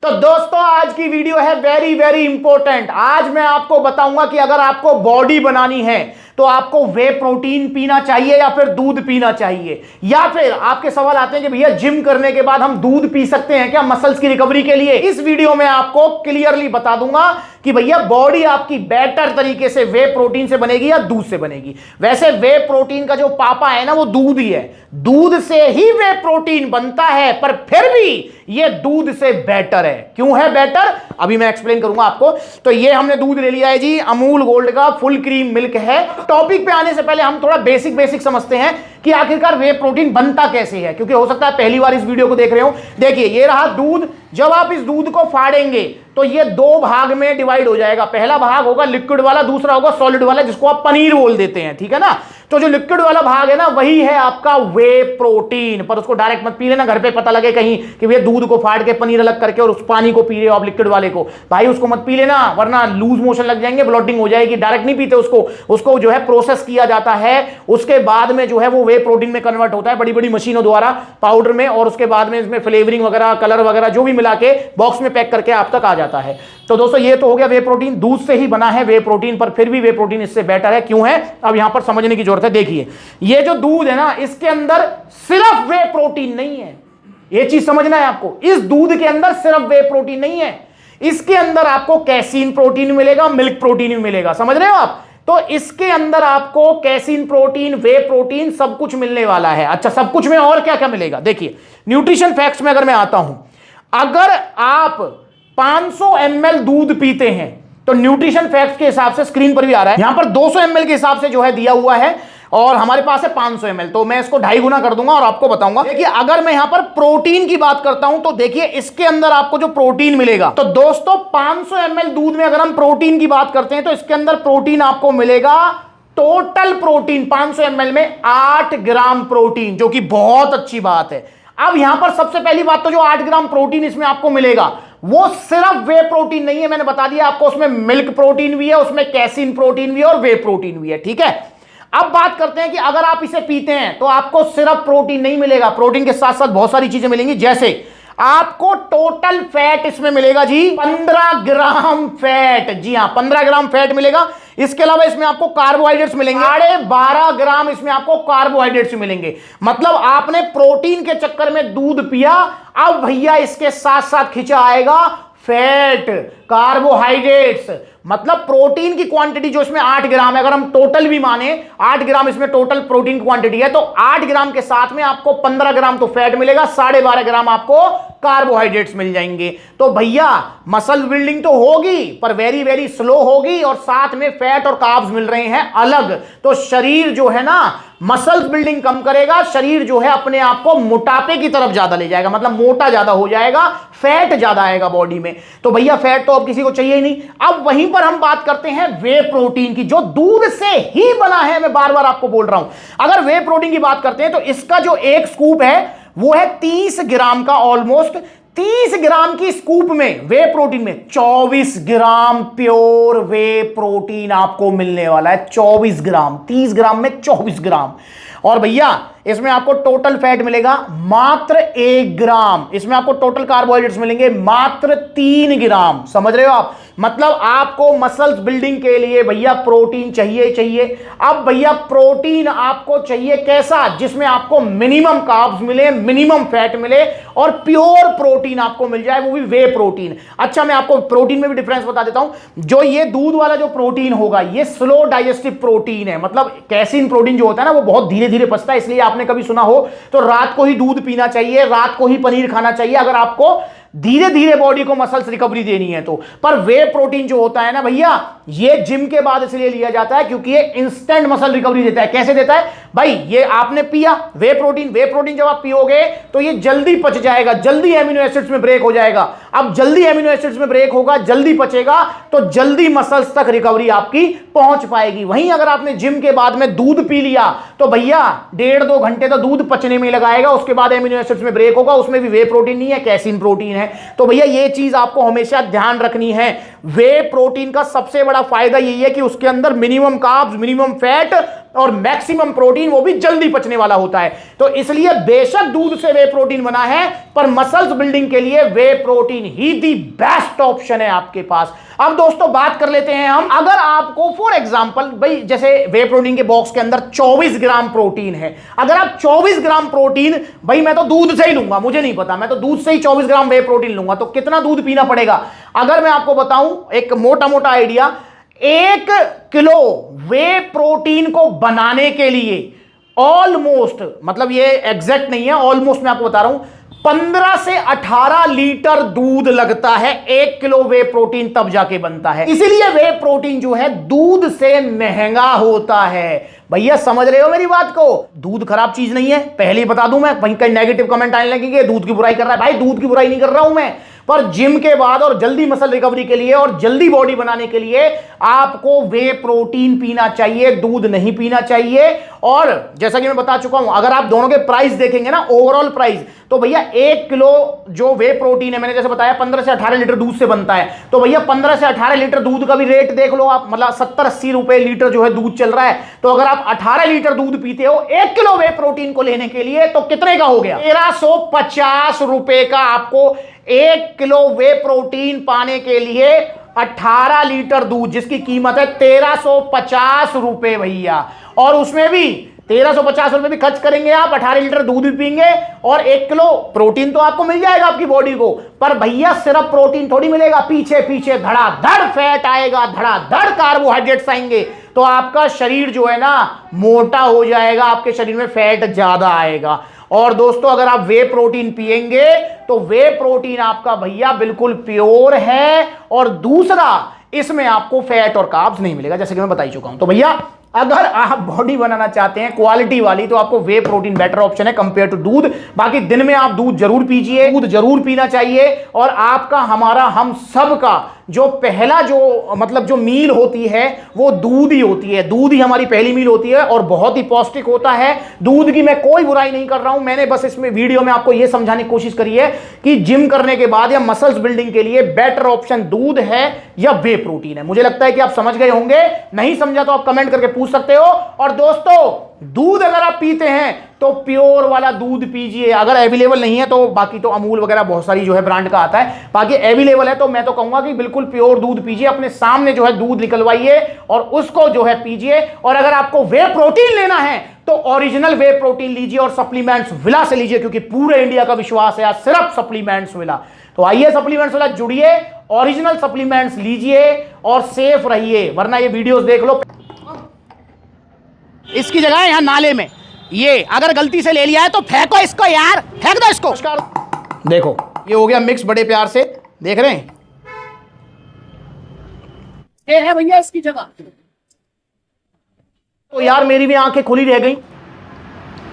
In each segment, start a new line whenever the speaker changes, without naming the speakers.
तो दोस्तों आज की वीडियो है वेरी वेरी इंपॉर्टेंट। आज मैं आपको बताऊंगा कि अगर आपको बॉडी बनानी है तो आपको वे प्रोटीन पीना चाहिए या फिर दूध पीना चाहिए, या फिर आपके सवाल आते हैं कि भैया जिम करने के बाद हम दूध पी सकते हैं क्या मसल्स की रिकवरी के लिए। इस वीडियो में आपको क्लियरली बता दूंगा कि भैया बॉडी आपकी बेटर तरीके से वे प्रोटीन से बनेगी या दूध से बनेगी। वैसे वे प्रोटीन का जो पापा है ना वो दूध ही है, दूध से ही वे प्रोटीन बनता है, पर फिर भी ये दूध से बेटर है। क्यों है बेटर अभी मैं एक्सप्लेन करूंगा आपको। तो ये हमने दूध ले लिया है जी, अमूल गोल्ड का फुल क्रीम मिल्क है। टॉपिक पे आने से पहले हम थोड़ा बेसिक समझते हैं कि आखिरकार वे प्रोटीन बनता कैसे है, क्योंकि हो सकता है पहली बार इस वीडियो को देख रहे हो। देखिए ये रहा दूध। जब आप इस दूध को फाड़ेंगे तो ये दो भाग में डिवाइड हो जाएगा। पहला भाग होगा लिक्विड वाला, दूसरा होगा सॉलिड वाला, जिसको आप पनीर बोल देते हैं, ठीक है ना। तो जो लिक्विड वाला भाग है ना वही है आपका वे प्रोटीन। पर उसको डायरेक्ट मत पी लेना, घर पे पता लगे कहीं कि भैया दूध को फाड़ के पनीर अलग करके और उस पानी को पी रहे हो आप लिक्विड वाले को, भाई उसको मत पी लेना, वरना लूज मोशन लग जाएंगे, ब्लॉटिंग हो जाएगी। डायरेक्ट नहीं पीते उसको जो है प्रोसेस किया जाता है, उसके बाद में जो है वो वे प्रोटीन में कन्वर्ट होता है बड़ी बड़ी मशीनों द्वारा पाउडर में, और उसके बाद में इसमें फ्लेवरिंग वगैरह कलर वगैरह जो भी मिला के बॉक्स में पैक करके आप तक आ जाता है। तो दोस्तों ये तो हो गया वे प्रोटीन, दूध से ही बना है वे प्रोटीन, पर फिर भी वे प्रोटीन इससे बेटर है। क्यों है अब यहां पर समझने की जरूरत है। देखिए ये जो दूध है ना इसके अंदर सिर्फ वे प्रोटीन नहीं है, ये चीज समझना है आपको। इस दूध के अंदर सिर्फ वे प्रोटीन नहीं है, इसके अंदर आपको कैसीन प्रोटीन मिलेगा, मिल्क प्रोटीन भी मिलेगा, समझ रहे हो आप। तो इसके अंदर आपको कैसीन प्रोटीन, वे प्रोटीन सब कुछ मिलने वाला है। अच्छा सब कुछ में और क्या क्या मिलेगा, देखिए न्यूट्रिशन फैक्ट्स में अगर मैं आता हूं, अगर आप 500 ml दूध पीते हैं तो न्यूट्रिशन फैक्ट्स के हिसाब से स्क्रीन पर भी आ रहा है, यहां पर 200 ml के हिसाब से जो है दिया हुआ है, और हमारे पास है 500 ml, तो मैं इसको 2.5 गुना कर दूंगा और आपको बताऊंगा। देखिए अगर मैं यहां पर प्रोटीन की बात करता हूं तो देखिए इसके अंदर आपको जो प्रोटीन मिलेगा, तो दोस्तों 500 ml दूध में अगर हम प्रोटीन की बात करते हैं तो इसके अंदर प्रोटीन आपको मिलेगा, टोटल प्रोटीन 500 ml में 8 ग्राम प्रोटीन, जो कि बहुत अच्छी बात है। अब यहां पर सबसे पहली बात तो जो 8 ग्राम प्रोटीन इसमें आपको मिलेगा वो सिर्फ वे प्रोटीन नहीं है, मैंने बता दिया आपको, उसमें मिल्क प्रोटीन भी है, उसमें कैसीन प्रोटीन भी है और वे प्रोटीन भी है, ठीक है। अब बात करते हैं कि अगर आप इसे पीते हैं तो आपको सिर्फ प्रोटीन नहीं मिलेगा, प्रोटीन के साथ साथ बहुत सारी चीजें मिलेंगी, जैसे आपको टोटल फैट इसमें मिलेगा जी 15 ग्राम फैट, जी हां 15 ग्राम फैट मिलेगा। इसके अलावा इसमें आपको कार्बोहाइड्रेट्स मिलेंगे 12.5 ग्राम, इसमें आपको कार्बोहाइड्रेट्स मिलेंगे। मतलब आपने प्रोटीन के चक्कर में दूध पिया, अब भैया इसके साथ साथ खिंचा आएगा फैट, कार्बोहाइड्रेट्स। मतलब प्रोटीन की क्वांटिटी जो इसमें 8 ग्राम है, अगर हम टोटल भी माने 8 ग्राम इसमें टोटल प्रोटीन क्वांटिटी है, तो 8 ग्राम के साथ में आपको 15 ग्राम तो फैट मिलेगा, 12.5 ग्राम आपको कार्बोहाइड्रेट्स मिल जाएंगे। तो भैया मसल बिल्डिंग तो होगी पर वेरी वेरी स्लो होगी, और साथ में फैट और कार्ब्स मिल रहे हैं अलग। तो शरीर जो है ना मसल बिल्डिंग कम करेगा, शरीर जो है अपने आप को मोटापे की तरफ ज्यादा ले जाएगा, मतलब मोटा ज्यादा हो जाएगा, फैट ज्यादा आएगा बॉडी में। तो भैया फैट तो अब किसी को चाहिए ही नहीं। अब वहीं पर हम बात करते हैं वे प्रोटीन की, जो दूध से ही बना है, मैं बार बार आपको बोल रहा हूं। अगर वे प्रोटीन की बात करते हैं तो इसका जो एक स्कूप है वो है 30 ग्राम का, ऑलमोस्ट 30 ग्राम की स्कूप में वे प्रोटीन में 24 ग्राम प्योर वे प्रोटीन आपको मिलने वाला है। 24 ग्राम, 30 ग्राम में 24 ग्राम। और भैया इसमें आपको टोटल फैट मिलेगा मात्र 1 ग्राम, इसमें आपको टोटल कार्बोहाइड्रेट्स मिलेंगे मात्र 3 ग्राम, समझ रहे हो आप। मतलब आपको मसल्स बिल्डिंग के लिए भैया प्रोटीन चाहिए। अब भैया प्रोटीन आपको चाहिए कैसा, जिसमें आपको मिनिमम कार्ब्स मिले, मिनिमम फैट मिले और प्योर प्रोटीन आपको मिल जाए, वो भी वे प्रोटीन। अच्छा मैं आपको प्रोटीन में भी डिफरेंस बता देता हूं। जो ये दूध वाला जो प्रोटीन होगा ये स्लो डाइजेस्टिव प्रोटीन है, मतलब कैसीन प्रोटीन जो होता है ना वो बहुत धीरे धीरे पचता है, इसलिए आपने कभी सुना हो तो रात को ही दूध पीना चाहिए, रात को ही पनीर खाना चाहिए, अगर आपको धीरे धीरे बॉडी को मसल्स रिकवरी देनी है तो। पर वे प्रोटीन जो होता है ना भैया, ये जिम के बाद इसलिए लिया जाता है क्योंकि ये इंस्टेंट मसल रिकवरी देता है। कैसे देता है भाई, ये आपने पिया वे प्रोटीन जब आप पियोगे तो ये जल्दी पच जाएगा, जल्दी एमिनो एसिड्स में ब्रेक हो जाएगा। अब जल्दी एमिनो एसिड्स में ब्रेक होगा, जल्दी पचेगा, तो जल्दी मसल्स तक रिकवरी आपकी पहुंच पाएगी। वहीं अगर आपने जिम के बाद में दूध पी लिया तो भैया 1.5-2 घंटे तो दूध पचने में लगाएगा, उसके बाद एमिनो एसिड्स में ब्रेक होगा, उसमें भी वे प्रोटीन नहीं है, कैसीन प्रोटीन है। तो भैया ये चीज आपको हमेशा ध्यान रखनी है, वे प्रोटीन का सबसे बड़ा फायदा यही है कि उसके अंदर मिनिमम कार्ब्स, मिनिमम फैट और मैक्सिमम प्रोटीन, वो भी जल्दी पचने वाला होता है। तो इसलिए बेशक दूध से वे प्रोटीन बना है, पर मसल्स बिल्डिंग के लिए वे प्रोटीन ही दी बेस्ट ऑप्शन है आपके पास। अब दोस्तों बात कर लेते हैं हम, अगर आपको फॉर एग्जांपल भाई जैसे वे प्रोटीन के बॉक्स के अंदर 24 ग्राम प्रोटीन है, अगर आप 24 ग्राम प्रोटीन, भाई मैं तो दूध से ही लूंगा, मुझे नहीं पता, मैं तो दूध से ही 24 ग्राम वे प्रोटीन लूंगा, तो कितना दूध पीना पड़ेगा? अगर मैं आपको बताऊं एक मोटा मोटा आइडिया, 1 किलो वे प्रोटीन को बनाने के लिए ऑलमोस्ट, मतलब ये एग्जैक्ट नहीं है, ऑलमोस्ट मैं आपको बता रहा हूं, 15 से 18 लीटर दूध लगता है। 1 किलो वे प्रोटीन तब जाके बनता है। इसीलिए वे प्रोटीन जो है दूध से महंगा होता है। भैया समझ रहे हो मेरी बात को? दूध खराब चीज नहीं है, पहले ही बता दूं मैं, वहीं कई नेगेटिव कमेंट आने लगेंगे दूध की बुराई कर रहा है। भाई दूध की बुराई नहीं कर रहा हूं मैं, पर जिम के बाद और जल्दी मसल रिकवरी के लिए और जल्दी बॉडी बनाने के लिए आपको वे प्रोटीन पीना चाहिए, दूध नहीं पीना चाहिए। और जैसा कि मैं बता चुका हूं, अगर आप दोनों के प्राइस देखेंगे ना, ओवरऑल प्राइस, तो भैया 1 किलो जो वे प्रोटीन है, मैंने जैसे बताया 15 से 18 लीटर दूध से बनता है, तो भैया 15 से 18 लीटर दूध का भी रेट देख लो आप, मतलब 70-80 रुपए लीटर जो है दूध चल रहा है। तो अगर आप 18 लीटर दूध पीते हो 1 किलो वे प्रोटीन को लेने के लिए, तो कितने का हो गया? 1350 रुपए का आपको 1 किलो वे प्रोटीन पाने के लिए 18 लीटर दूध, जिसकी कीमत है 1350 रुपए भैया। और उसमें भी 1350 रुपए भी खर्च करेंगे आप, 18 लीटर दूध भी पीएंगे और 1 किलो प्रोटीन तो आपको मिल जाएगा आपकी बॉडी को। पर भैया सिर्फ प्रोटीन थोड़ी मिलेगा, पीछे पीछे धड़ाधड़ फैट आएगा, धड़ाधड़ कार्बोहाइड्रेट्स आएंगे, तो आपका शरीर जो है ना मोटा हो जाएगा, आपके शरीर में फैट ज्यादा आएगा। और दोस्तों अगर आप वे प्रोटीन पिएंगे तो वे प्रोटीन आपका भैया बिल्कुल प्योर है, और दूसरा इसमें आपको फैट और कार्ब्स नहीं मिलेगा, जैसे कि मैं बता ही चुका हूं। तो भैया अगर आप बॉडी बनाना चाहते हैं क्वालिटी वाली, तो आपको वे प्रोटीन बेटर ऑप्शन है कंपेयर टू दूध। बाकी दिन में आप दूध जरूर पीजिए, दूध जरूर पीना चाहिए। और आपका, हमारा, हम सब का जो पहला जो मतलब जो मील होती है वो दूध ही होती है, दूध ही हमारी पहली मील होती है और बहुत ही पौष्टिक होता है। दूध की मैं कोई बुराई नहीं कर रहा हूं, मैंने बस इसमें वीडियो में आपको यह समझाने की कोशिश करी है कि जिम करने के बाद या मसल्स बिल्डिंग के लिए बेटर ऑप्शन दूध है या वे प्रोटीन है। मुझे लगता है कि आप समझ गए होंगे, नहीं समझा तो आप कमेंट करके पूछ सकते हो। और दोस्तों दूध अगर आप पीते हैं तो प्योर वाला दूध पीजिए, अगर अवेलेबल नहीं है तो बाकी तो अमूल वगैरह बहुत सारी जो है ब्रांड का आता है, बाकी अवेलेबल है तो मैं तो कहूंगा कि बिल्कुल प्योर दूध पीजिए, अपने सामने जो है दूध निकलवाइए और उसको जो है पीजिए। और अगर आपको वे प्रोटीन लेना है तो ओरिजिनल वे प्रोटीन लीजिए और सप्लीमेंट्स विला से लीजिए, क्योंकि पूरे इंडिया का विश्वास है आज सिर्फ सप्लीमेंट्स विला। तो आइए सप्लीमेंट्स विला जुड़िए, ओरिजिनल सप्लीमेंट्स लीजिए और सेफ रहिए, वरना ये वीडियोस देख लो। इसकी जगह यहां नाले में ये अगर गलती से ले लिया है तो फेंको इसको यार, फेंक दो इसको। देखो ये हो गया मिक्स, बड़े प्यार से देख रहे हैं, ये है भैया इसकी जगह। तो यार मेरी भी आंखें खुली रह गई,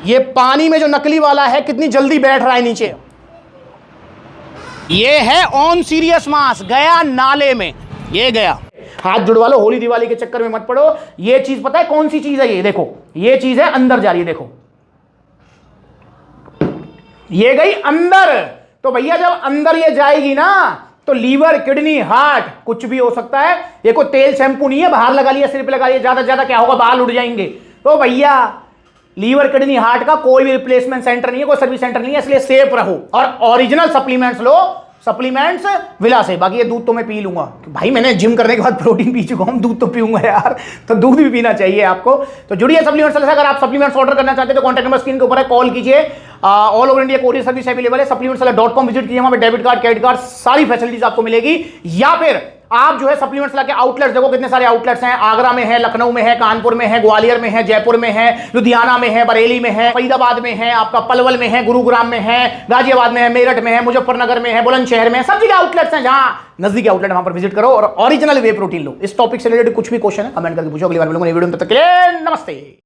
ये पानी में जो नकली वाला है कितनी जल्दी बैठ रहा है नीचे। ये है ऑन सीरियस मास, गया नाले में, ये गया। हाथ जुड़वा लो, होली दिवाली के चक्कर में मत पड़ो। ये चीज पता है कौन सी चीज है? ये देखो, ये चीज है अंदर जा रही है, देखो ये गई अंदर। तो भैया जब अंदर ये जाएगी ना तो लीवर, किडनी, हार्ट कुछ भी हो सकता है। ये कोई तेल शैंपू नहीं है बाहर लगा लिया, सिर पे लगा लिया, ज्यादा से ज्यादा क्या होगा, बाल उड़ जाएंगे। तो भैया लीवर, किडनी, हार्ट का कोई भी रिप्लेसमेंट सेंटर नहीं है, कोई सर्विस सेंटर नहीं है, इसलिए सेफ रहो और ओरिजिनल सप्लीमेंट्स लो, सप्लीमेंट्स विला से। बाकी ये दूध तो मैं पी लूंगा भाई, मैंने जिम करने के बाद प्रोटीन पी चुका हूं, दूध तो पीऊंगा यार, तो दूध भी पीना चाहिए आपको। तो जुड़िए सप्लीमेंट्स से। अगर आप सप्लीमेंट्स ऑर्डर करना चाहते हैं तो कॉन्टैक्ट नंबर स्क्रीन के ऊपर है, कॉल कीजिए। All over India courier service available है। supplementswala.com विजिट कीजिए, वहां पे डेबिट कार्ड, क्रेडिट कार्ड सारी फैसिलिटीज आपको मिलेगी। या फिर आप जो है सप्लीमेंट्स लाके आउटलेट्स देखो, कितने सारे आउटलेट्स हैं, आगरा में है, लखनऊ में है, कानपुर में है, ग्वालियर में है, जयपुर में है, लुधियाना में है, बरेली में है, फरीदाबाद में है, आपका पलवल में है, गुरुग्राम में है, गाजियाबाद में है, मेरठ में है, मुजफ्फरनगर में है, बुलंदशहर में है, सब जगह आउटलेट्स हैं। जहां नजदीकी आउटलेट वहां पर विजिट करो और ओरिजिनल वे प्रोटीन लो। इस टॉपिक से रिलेटेड कुछ भी क्वेश्चन है कमेंट करके पूछो, अगली बार मिलूंगा नई वीडियो में, तब तक के लिए नमस्ते।